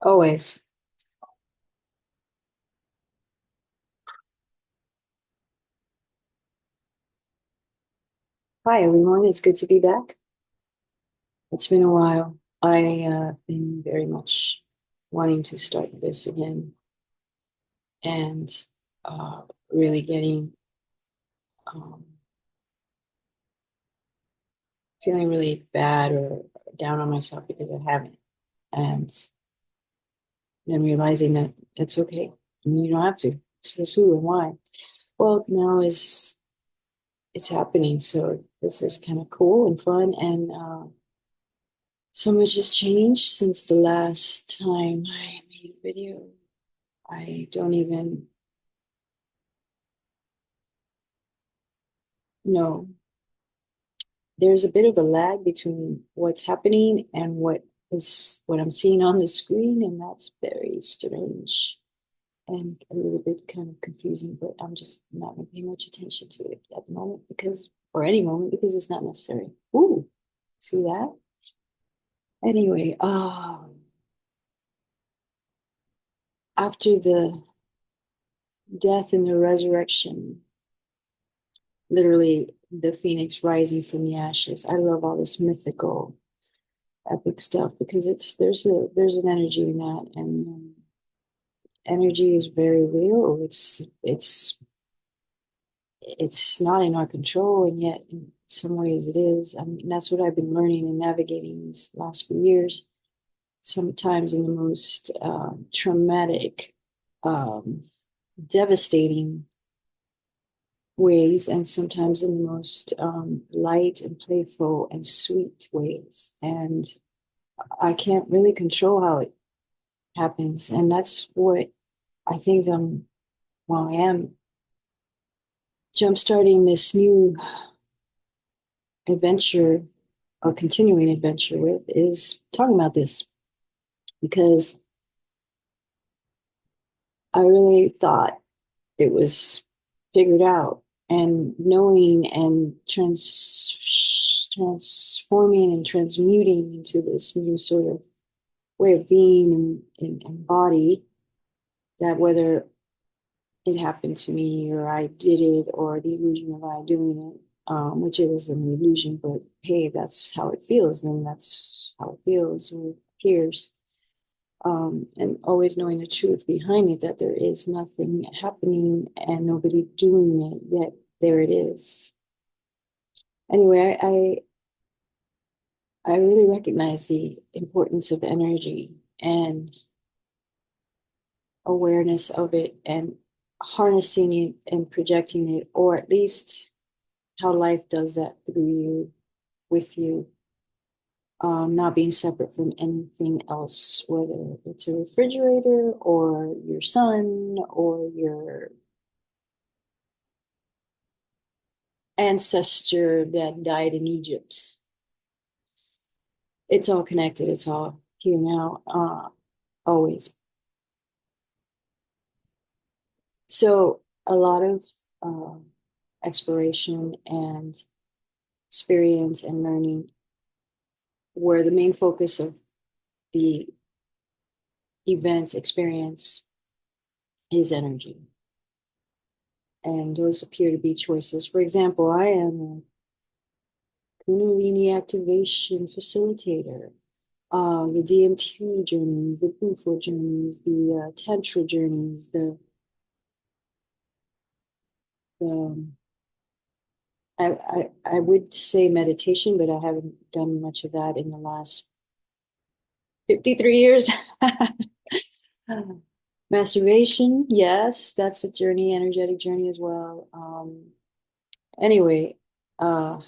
Always. Hi, everyone. It's good to be back. It's been a while. Been very much wanting to start this again and uh, really getting um, feeling really bad or down on myself because I haven't. And then realizing that it's okay. I mean, you don't have to. It's just who and why. Well, now is it's happening. So this is kind of cool and fun. And so much has changed since the last time I made a video. I don't even know. There's a bit of a lag between what's happening and what I'm seeing on the screen, and that's very strange and a little bit kind of confusing, but I'm just not going to pay much attention to it at the moment or any moment, because it's not necessary. Ooh, see that? Anyway, after the death and the resurrection, literally the phoenix rising from the ashes. I love all this mythical epic stuff because there's an energy in that, and energy is very real. It's not in our control, and yet in some ways it is. I mean, that's what I've been learning and navigating these last few years. Sometimes in the most traumatic, um, devastating ways, and sometimes in the most light and playful and sweet ways. And I can't really control how it happens. And that's what I think I am jumpstarting this new adventure or continuing adventure with is talking about this because I really thought it was figured out, and knowing and transforming and transmuting into this new sort of way of being and body, that whether it happened to me or I did it or the illusion of I doing it, which is an illusion, but hey, if that's how it feels, then that's how it feels or appears. And always knowing the truth behind it, that there is nothing happening and nobody doing it, yet there it is. Anyway, I really recognize the importance of energy and awareness of it and harnessing it and projecting it, or at least how life does that through you, with you, not being separate from anything else, whether it's a refrigerator or your son or your ancestor that died in Egypt. It's all connected. It's all here now, always. So a lot of uh, exploration and experience and learning were the main focus of the event experience is energy. And those appear to be choices. For example, I am a Kundalini activation facilitator. The DMT journeys, the Bufo journeys, the Tantra journeys, the I would say meditation, but I haven't done much of that in the last 53 years. Masturbation, yes, that's a journey, energetic journey as well. Anyway, uh,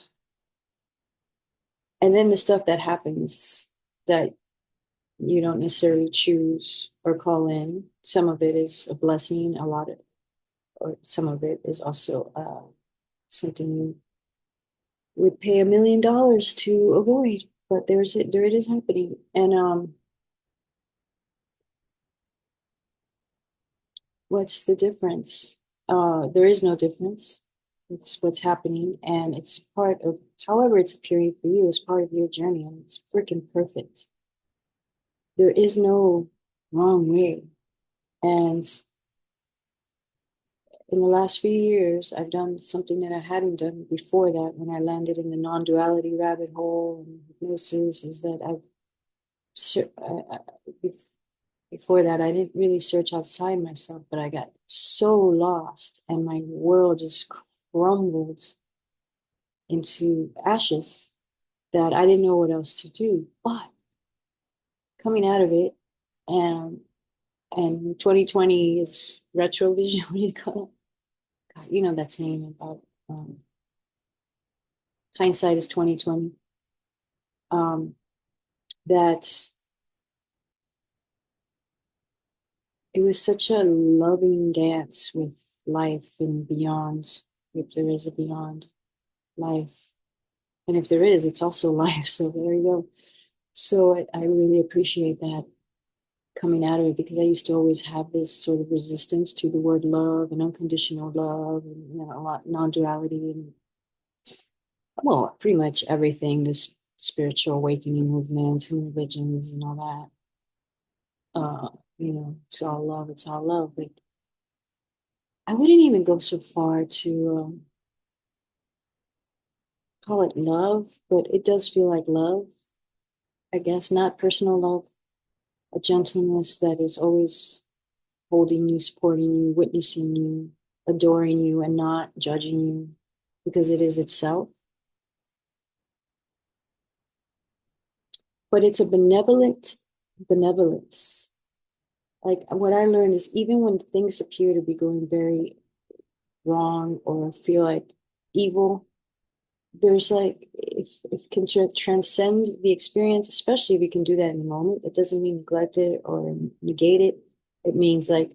and then the stuff that happens that you don't necessarily choose or call in. Some of it is a blessing, or some of it is also something you would pay $1 million to avoid. But there it is happening, and what's the difference? There is no difference. It's what's happening, and it's part of however it's appearing for you is part of your journey, and it's freaking perfect. There is no wrong way. And in the last few years, I've done something that I hadn't done before that when I landed in the non-duality rabbit hole and hypnosis, is that before that, I didn't really search outside myself, but I got so lost and my world just crumbled into ashes that I didn't know what else to do. But coming out of it, and 2020 is retrovision. What do you call it? God, you know that saying about hindsight is 2020. Um, that it was such a loving dance with life and beyond, if there is a beyond life. And if there is, it's also life. So there you go. So I really appreciate that coming out of it, because I used to always have this sort of resistance to the word love and unconditional love and, a lot non-duality and, well, pretty much everything, this spiritual awakening movements and religions and all that. It's all love, it's all love. But I wouldn't even go so far to call it love, but it does feel like love. I guess not personal love, a gentleness that is always holding you, supporting you, witnessing you, adoring you, and not judging you because it is itself. But it's a benevolent benevolence. Like what I learned is even when things appear to be going very wrong or feel like evil, there's like if can transcend the experience, especially if we can do that in the moment. It doesn't mean neglect it or negate it. It means like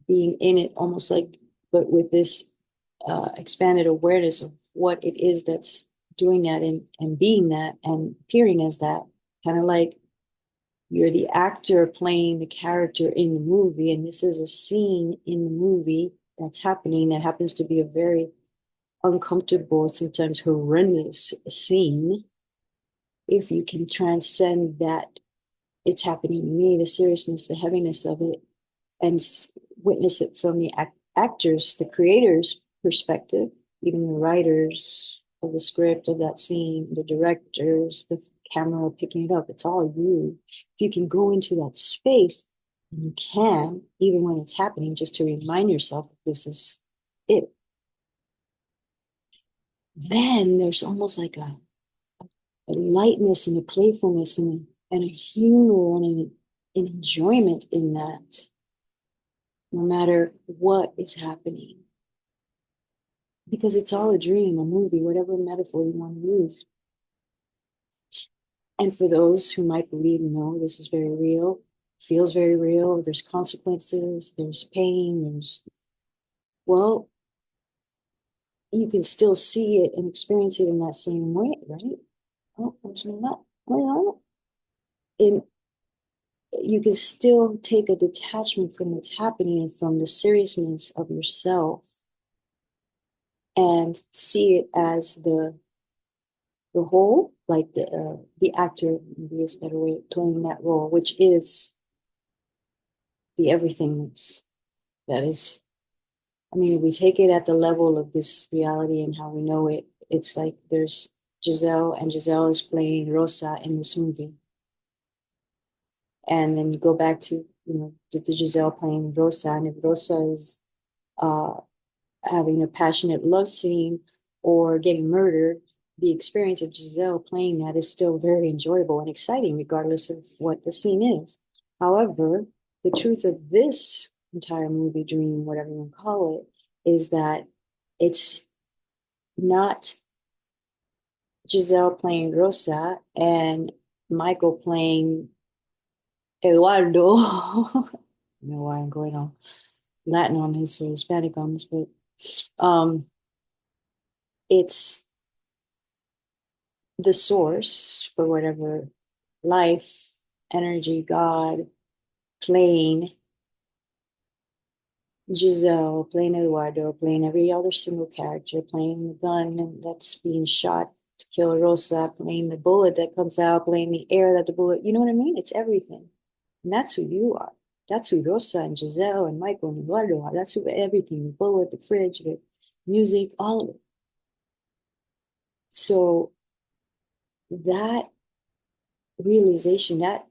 being in it, almost like, but with this expanded awareness of what it is that's doing that and being that and appearing as that. Kind of like you're the actor playing the character in the movie, and this is a scene in the movie that's happening that happens to be a very uncomfortable, sometimes horrendous scene. If you can transcend that, it's happening to me, the seriousness, the heaviness of it, and witness it from the actors, the creators' perspective, even the writers of the script of that scene, the directors, the camera picking it up, it's all you. If you can go into that space, and you can, even when it's happening, just to remind yourself this is it, then there's almost like a lightness and a playfulness and a humor and an enjoyment in that, no matter what is happening. Because it's all a dream, a movie, whatever metaphor you want to use. And for those who might believe, no, this is very real, feels very real, there's consequences, there's pain, well, you can still see it and experience it in that same way, right? Oh, there's my nut. And you can still take a detachment from what's happening and from the seriousness of yourself and see it as the whole, like the actor, maybe is a better way of playing that role, which is the everythingness. That is, I mean, if we take it at the level of this reality and how we know it, it's like there's Giselle, and Giselle is playing Rosa in this movie. And then you go back to, the Giselle playing Rosa, and if Rosa is uh, having a passionate love scene or getting murdered, the experience of Giselle playing that is still very enjoyable and exciting, regardless of what the scene is. However, the truth of this entire movie, dream, whatever you want to call it, is that it's not Giselle playing Rosa and Michael playing Eduardo. I don't know why I'm going on Latin on this or Hispanic on this, but um, it's the source for whatever life, energy, God, playing Giselle, playing Eduardo, playing every other single character, playing the gun that's being shot to kill Rosa, playing the bullet that comes out, playing the air that the bullet, you know what I mean? It's everything. And that's who you are. That's who Rosa and Giselle and Michael and Eduardo are. That's who everything, the bullet, the fridge, the music, all of it. So that realization, that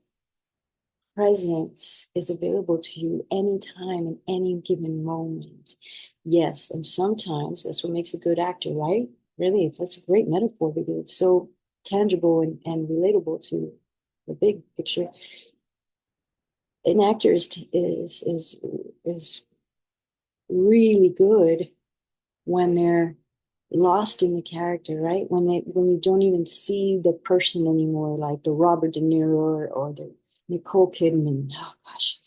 presence is available to you anytime in any given moment. Yes, and sometimes that's what makes a good actor, right? Really, that's a great metaphor because it's so tangible and relatable to the big picture. An actor is really good when they're lost in the character, right? When you don't even see the person anymore, like the Robert De Niro or the Nicole Kidman. Oh gosh,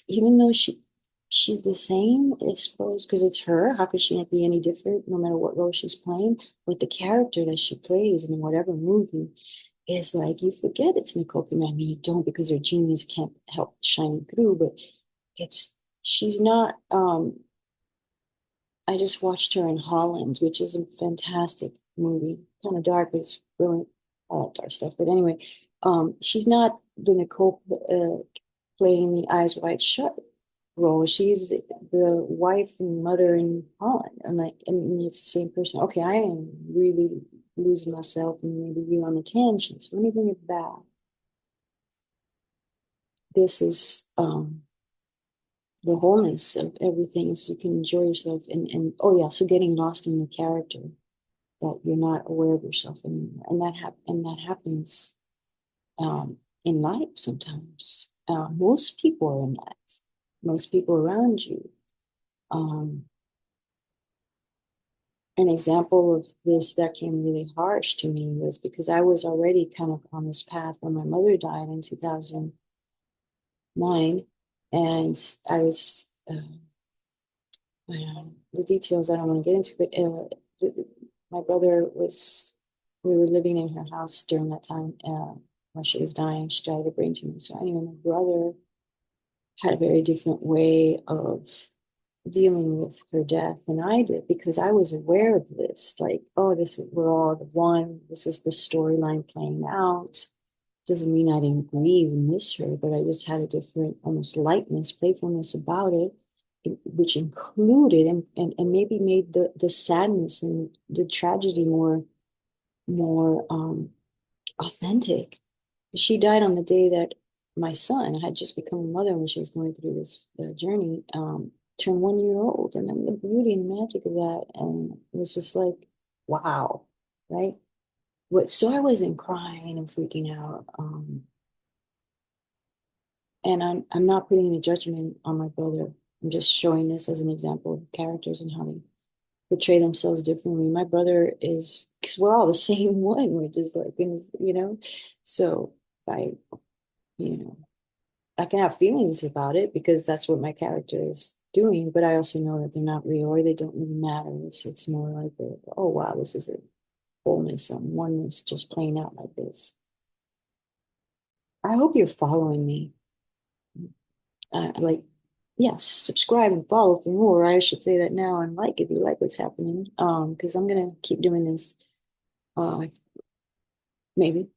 even though she's the same, I suppose, because it's her. How could she not be any different, no matter what role she's playing? But the character that she plays in whatever movie is like you forget it's Nicole Kidman. I mean, you don't because her genius can't help shining through, but it's she's not. I just watched her in Holland, which is a fantastic movie. Kind of dark, but it's brilliant. I like dark stuff. But anyway, she's not the Nicole playing the Eyes Wide Shut role. She's the wife and mother in Holland. And like, I mean, it's the same person. Okay, I am really losing myself and maybe you on the tangent. So let me bring it back. This is the wholeness of everything so you can enjoy yourself and oh yeah, so getting lost in the character that you're not aware of yourself anymore. And that happens in life sometimes. Most people are in that. Most people around you. Um, an example of this that came really harsh to me was because I was already kind of on this path when my mother died in 2009, and I was the details I don't want to get into, but my brother was, we were living in her house during that time when she was dying. She died of a brain tumor. So anyway, my brother had a very different way of dealing with her death than I did because I was aware of this. Like, oh, this is, we're all the one. This is the storyline playing out. Doesn't mean I didn't grieve and miss her, but I just had a different, almost lightness, playfulness about it, which included and maybe made the sadness and the tragedy more authentic. She died on the day that my son had just become a mother when she was going through this journey, turned 1 year old, and then the beauty and magic of that, and it was just like, wow, right? What? So I wasn't crying and freaking out. And I'm not putting a judgment on my brother. I'm just showing this as an example of characters and how they portray themselves differently. My brother is, because we're all the same one, which is like things, So I, you know, I can have feelings about it because that's what my character is doing, but I also know that they're not real or they don't really matter. It's more like oh wow, this is a wholeness and oneness just playing out like this. I hope you're following me. Like, yes, subscribe and follow for more. I should say that now and like if you like what's happening. Because I'm gonna keep doing this. Uh, maybe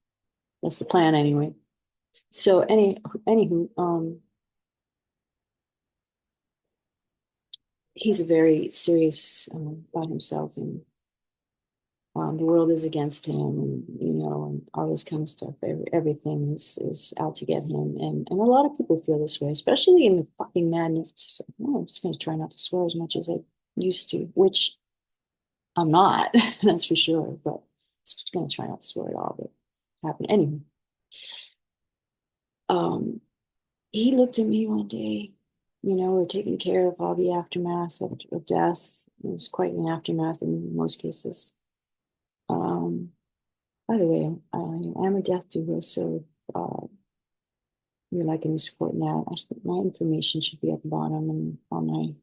that's the plan anyway. So anywho, he's very serious about himself and the world is against him and and all this kind of stuff. Everything is out to get him and a lot of people feel this way, especially in the fucking madness. So, I'm just gonna try not to swear as much as I used to, which I'm not, that's for sure, but just gonna try not to swear at all, but happen anyway. Um, he looked at me one day, we're taking care of all the aftermath of death. It was quite an aftermath in most cases. Um, by the way, I am a death doula, so you're liking me supporting that. My information should be at the bottom and on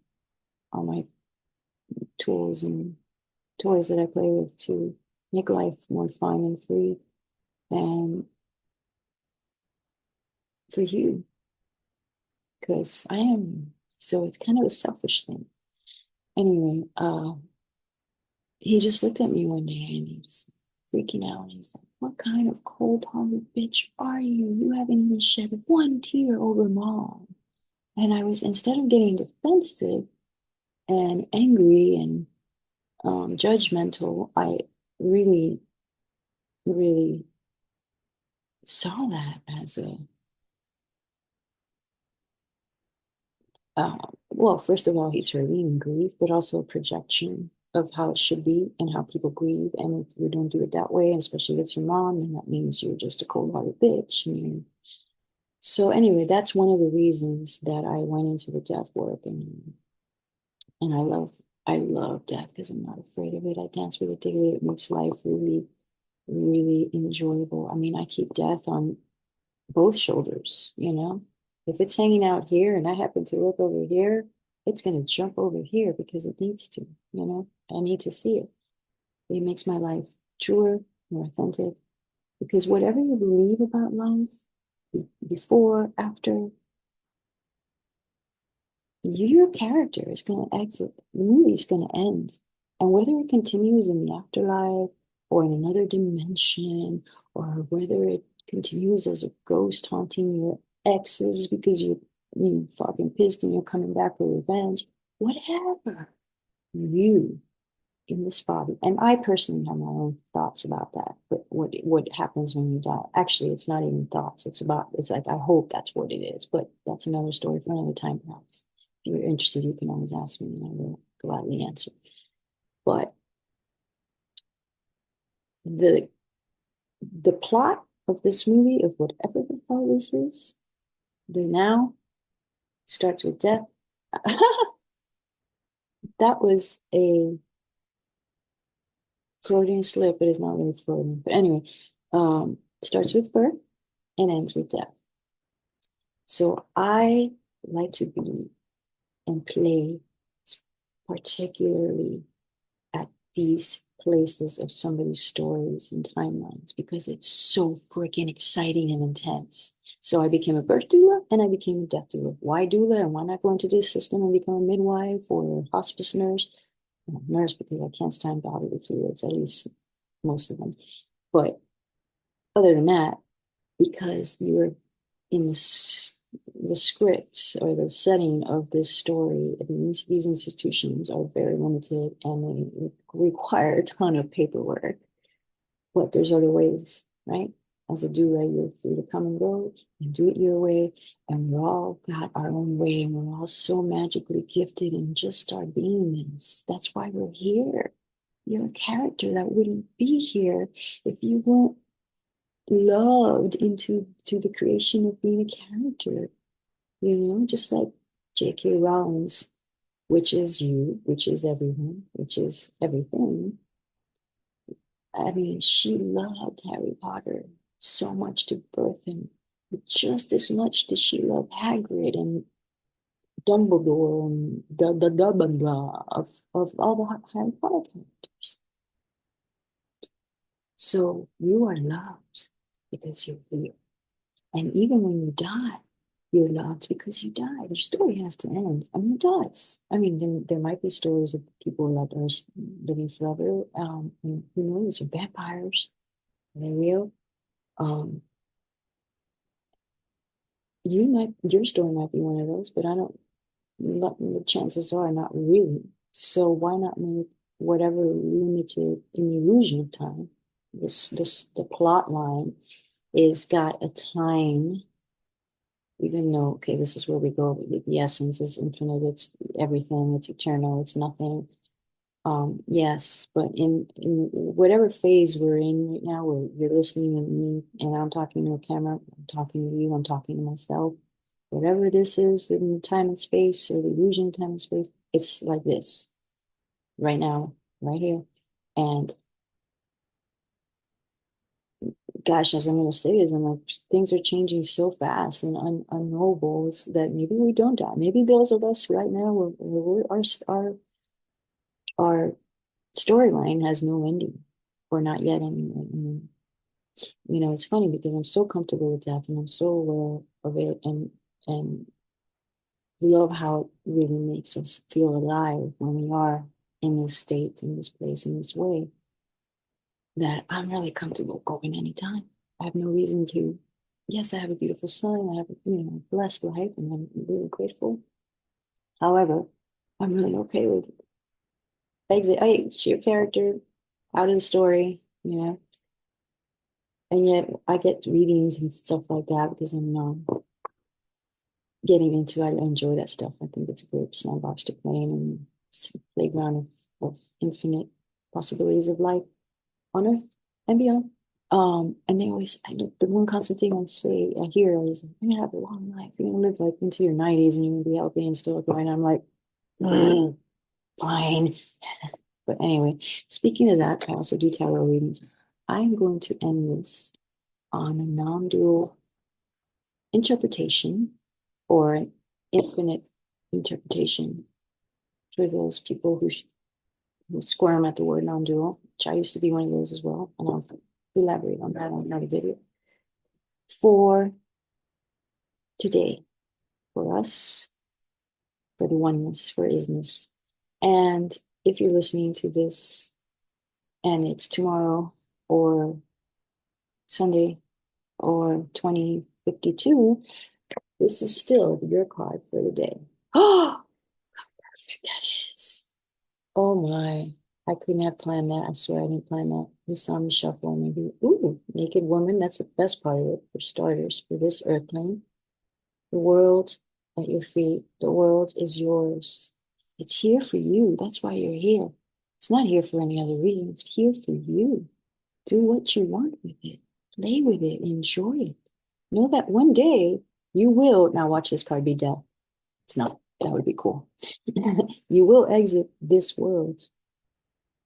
my tools and toys that I play with to make life more fun and free and for you, because I am. So it's kind of a selfish thing. Anyway, he just looked at me one day and he was freaking out. And he's like, "What kind of cold-hearted bitch are you? You haven't even shed one tear over mom." And I was, instead of getting defensive and angry and judgmental, I really, really saw that as a, uh, well, first of all, he's hurting and grief, but also a projection of how it should be and how people grieve. And if you don't do it that way, and especially if it's your mom, then that means you're just a cold-hearted bitch. And so anyway, that's one of the reasons that I went into the death work, and I love death because I'm not afraid of it. I dance with it daily. It makes life really, really enjoyable. I mean, I keep death on both shoulders, you know? If it's hanging out here and I happen to look over here, it's going to jump over here because it needs to, you know? I need to see it. It makes my life truer, more authentic, because whatever you believe about life, before, after, your character is going to exit. The movie is going to end. And whether it continues in the afterlife or in another dimension, or whether it continues as a ghost haunting your exes because you fucking pissed and you're coming back for revenge, whatever, you in this body. And I personally have my own thoughts about that. But what happens when you die? Actually, it's not even thoughts. It's like I hope that's what it is. But that's another story for another time, perhaps. If you're interested, you can always ask me and I will gladly answer. But the the plot of this movie, of whatever the hell this is, the now starts with death. That was a Freudian slip, but it's not really Freudian. But anyway, starts with birth and ends with death. So I like to be and play, particularly at these places of somebody's stories and timelines, because it's so freaking exciting and intense. So I became a birth doula and I became a death doula. Why doula and why not go into this system and become a midwife or a hospice nurse? Well, nurse, because I can't stand bodily fluids, at least most of them. But other than that, because you're in the scripts or the setting of this story, these institutions are very limited and they require a ton of paperwork. But there's other ways, right? As a doula, you're free to come and go and do it your way. And we all got our own way, and we're all so magically gifted in just our beingness. That's why we're here. You're a character that wouldn't be here if you weren't loved into to the creation of being a character, just like J.K. Rowling's, which is you, which is everyone, which is everything. I mean, she loved Harry Potter so much to birth him. But just as much did she love Hagrid and Dumbledore and the blah blah of all the Harry Potter characters. So you are loved because you're here. And even when you die, you're loved because you died. Your story has to end. I mean, it does. I mean, there might be stories of people that are living forever. And who knows? Or vampires. Are they real? Um, your story might be one of those, but I don't. The chances are not really. So why not make whatever limited in the illusion of time? The plot line is got a time, even though, okay, this is where we go. The essence is infinite. It's everything. It's eternal. It's nothing. Yes, but in whatever phase we're in right now, where you're listening to me and I'm talking to a camera, I'm talking to you, I'm talking to myself. Whatever this is in time and space, or the illusion of time and space, it's like this right now, right here. And gosh, as I'm going to say this, I'm like, things are changing so fast and unknowable that maybe we don't die. Maybe those of us right now, our storyline has no ending, or not yet anyway. It's funny because I'm so comfortable with death and I'm so aware of it, and love how it really makes us feel alive when we are in this state, in this place, in this way, that I'm really comfortable going anytime. I have no reason to yes, I have a beautiful son. I have a, blessed life, and I'm really grateful. However, I'm really okay with exit. I your character out of the story, and yet I get readings and stuff like that because I'm getting into. I enjoy that stuff. I think it's a great sandbox to play in and playground of infinite possibilities of life on Earth and beyond. And they always, I know the one constant thing I hear is, you're gonna have a long life. You're gonna live like into your 90s and you're gonna be healthy and still going. I'm like, fine. But anyway, speaking of that, I also do tarot readings. I'm going to end this on a non-dual interpretation or an infinite interpretation for those people who squirm at the word non-dual, which I used to be one of those as well. And I'll elaborate on that on another video. For today, for us, for the oneness, for isness. And if you're listening to this and it's tomorrow or Sunday or 2052, this is still your card for the day. Oh, perfect that is. Oh my. I couldn't have planned that. I swear I didn't plan that. You saw me shuffle maybe. Ooh, naked woman. That's the best part of it for starters, for this earth plane. The world at your feet. The world is yours. It's here for you. That's why you're here. It's not here for any other reason. It's here for you. Do what you want with it. Play with it. Enjoy it. Know that one day you will. Now watch this card be death. It's not. That would be cool. You will exit this world.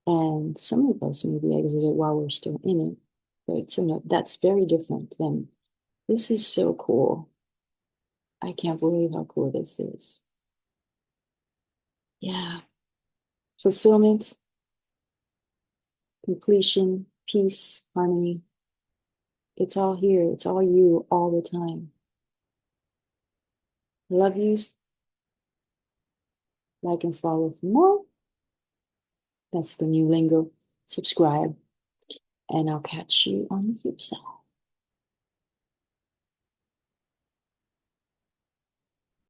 And some of us maybe exited while we're still in it. But that's very different than this is so cool. I can't believe how cool this is. Yeah. Fulfillment, completion, peace, harmony. It's all here. It's all you all the time. Love yous. Like and follow for more. That's the new lingo. Subscribe. And I'll catch you on the flip side.